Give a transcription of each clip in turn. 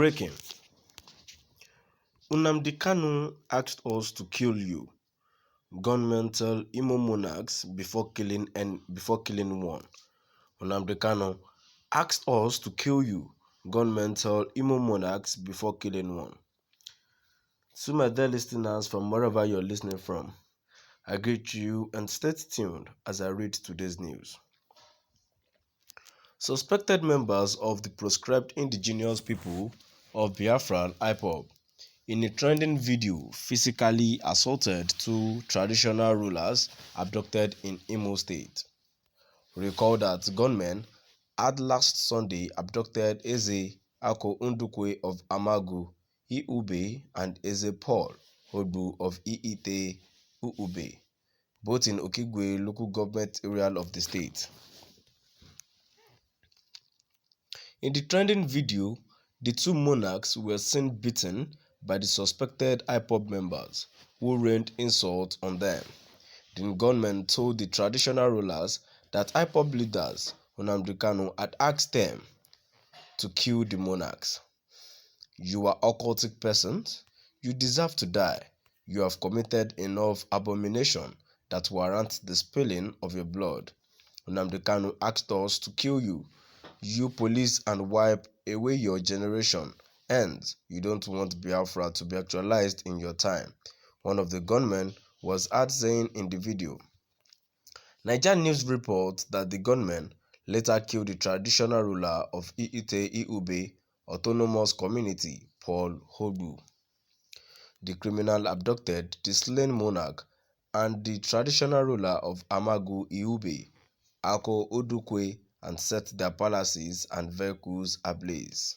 Breaking. Nnamdi Kanu asked us to kill you. Gunmen tell Imo monarchs before killing one. Nnamdi Kanu asked us to kill you. Gunmen tell Imo monarchs before killing one. To my dear listeners from wherever you're listening from, I greet you and stay tuned as I read today's news. Suspected members of the proscribed indigenous people of Biafra IPOB in a trending video physically assaulted two traditional rulers abducted in Imo State. Recall that gunmen had last Sunday abducted Eze Ako Ndukwe of Amagu, Iube, and Eze Paul Odu of Iite, Uube, both in Okigwe local government area of the state. In the trending video, the two monarchs were seen beaten by the suspected IPOB members, who rained insults on them. The gunmen told the traditional rulers that IPOB leaders, Nnamdi Kanu, had asked them to kill the monarchs. "You are occultic persons. You deserve to die. You have committed enough abomination that warrant the spilling of your blood. Nnamdi Kanu asked us to kill you. You police and wipe away your generation, and you don't want Biafra to be actualized in your time," one of the gunmen was heard saying in the video. Niger News reports that the gunmen later killed the traditional ruler of Iite Iube Autonomous Community, Paul Odu. The criminal abducted the slain monarch and the traditional ruler of Amagu Iube, Ako Odukwe, and set their palaces and vehicles ablaze.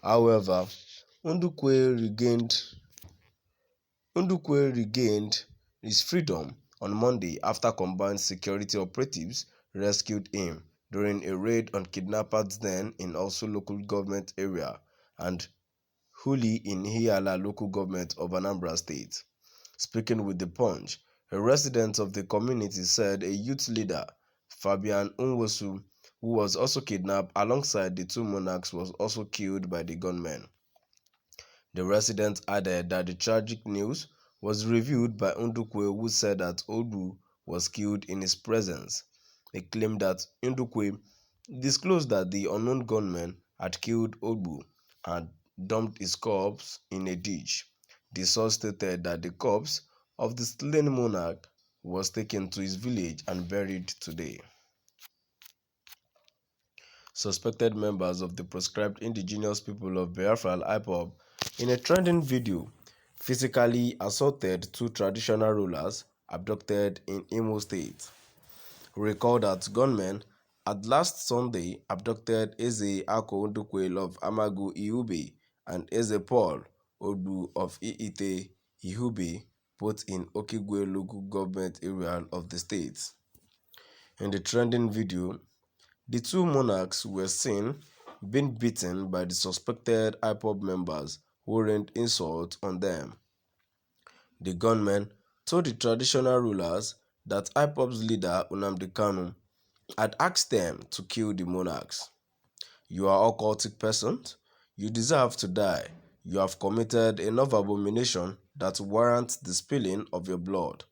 However, Ndukwe regained his freedom on Monday after combined security operatives rescued him during a raid on kidnappers then in also local government area and Huli in Hiala local government of Anambra State. Speaking with The Punch, a resident of the community said a youth leader, Fabian Nwosu, who was also kidnapped alongside the two monarchs, was also killed by the gunmen. The resident added that the tragic news was revealed by Ndukwe, who said that Odu was killed in his presence. He claimed that Ndukwe disclosed that the unknown gunmen had killed Odu and dumped his corpse in a ditch. The source stated that the corpse of the slain monarch was taken to his village and buried today. Suspected members of the proscribed indigenous people of Biafra IPOB in a trending video physically assaulted two traditional rulers abducted in Imo State. Recall that gunmen had last Sunday abducted Eze Ako Ndukwe of Amagu Iube and Eze Paul Odu of Iite Ihube, both in Okigwe local government area of the state. In the trending video, the two monarchs were seen being beaten by the suspected IPOB members who rained insults on them. The gunmen told the traditional rulers that IPOB's leader Nnamdi Kanu had asked them to kill the monarchs. "You are occultic persons. You deserve to die. You have committed enough abomination that warrants the spilling of your blood.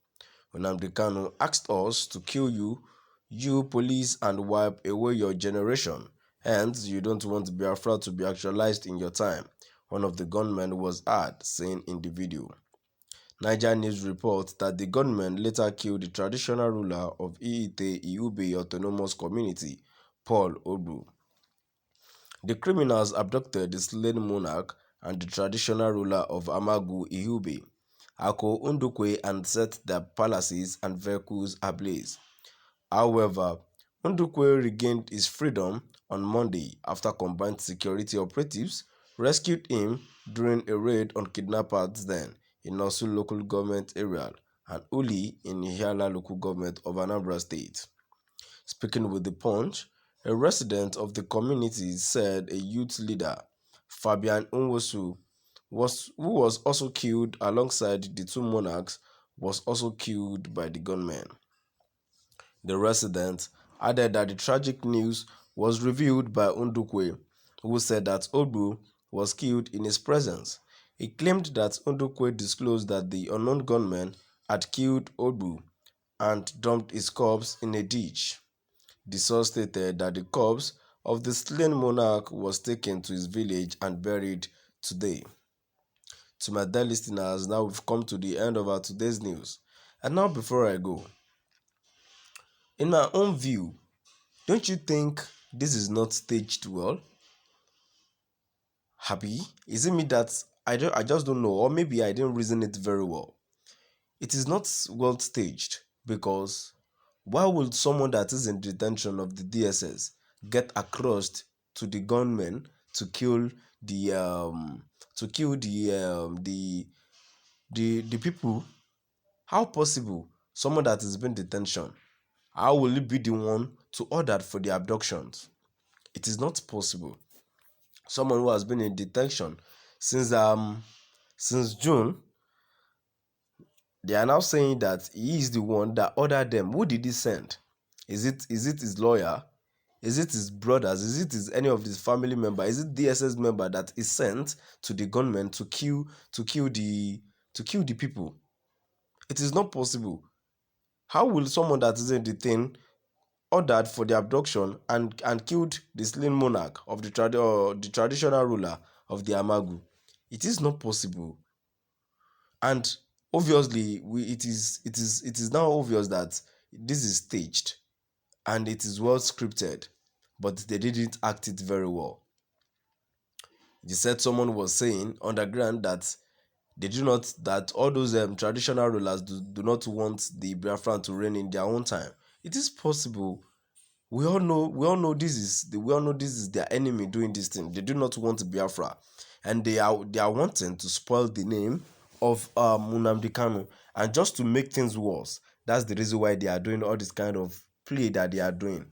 Nnamdi Kanu asked us to kill you. You police and wipe away your generation, and you don't want Biafra to be actualized in your time," one of the gunmen was heard saying in the video. Niger News reports that the gunmen later killed the traditional ruler of Iite Iube Autonomous Community, Paul Odu. The criminals abducted the slain monarch and the traditional ruler of Amagu Iube, Ako Ndukwe, and set their palaces and vehicles ablaze. However, Ndukwe regained his freedom on Monday after combined security operatives rescued him during a raid on kidnappers then in Osu local government area and Uli in Ihiala local government of Anambra State. Speaking with The Punch, a resident of the community said a youth leader, Fabian Nwosu, who was also killed alongside the two monarchs, was also killed by the gunmen. The resident added that the tragic news was revealed by Ndukwe, who said that Odu was killed in his presence. He claimed that Ndukwe disclosed that the unknown gunmen had killed Ogbu and dumped his corpse in a ditch. The source stated that the corpse of the slain monarch was taken to his village and buried today. To my dear listeners, now we've come to the end of our today's news. And now before I go, in my own view, don't you think this is not staged well? Happy? Is it me that I just don't know, or maybe I didn't reason it very well? It is not well staged because why would someone that is in detention of the DSS get across to the gunmen to kill the the people? How possible? Someone that is in detention, how will he be the one to order for the abductions? It is not possible. Someone who has been in detention since June, they are now saying that he is the one that ordered them. Who did he send? Is it his lawyer? Is it his brothers? Is it any of his family member? Is it DSS member that is sent to the gunmen to kill the people? It is not possible. How will someone that is in the thing ordered for the abduction and killed the slain monarch of the traditional ruler of the Amagu? It is not possible. And obviously, it is now obvious that this is staged and it is well scripted, but they didn't act it very well. They said someone was saying underground that they do not that all those traditional rulers do not want the Biafran to reign in their own time. It is possible. We all know this is their enemy doing this thing. They do not want Biafra, and they are wanting to spoil the name of Nnamdi Kanu, and just to make things worse. That's the reason why they are doing all this kind of play that they are doing.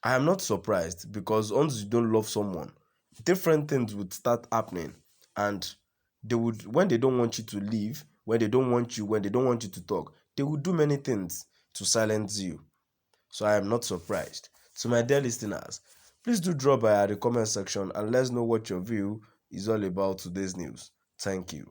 I am not surprised because once you don't love someone, different things would start happening, and they would, when they don't want you to leave, when they don't want you to talk, they will do many things to silence you. So I am not surprised. So my dear listeners, please do drop by at the comment section and let's know what your view is all about today's news. Thank you.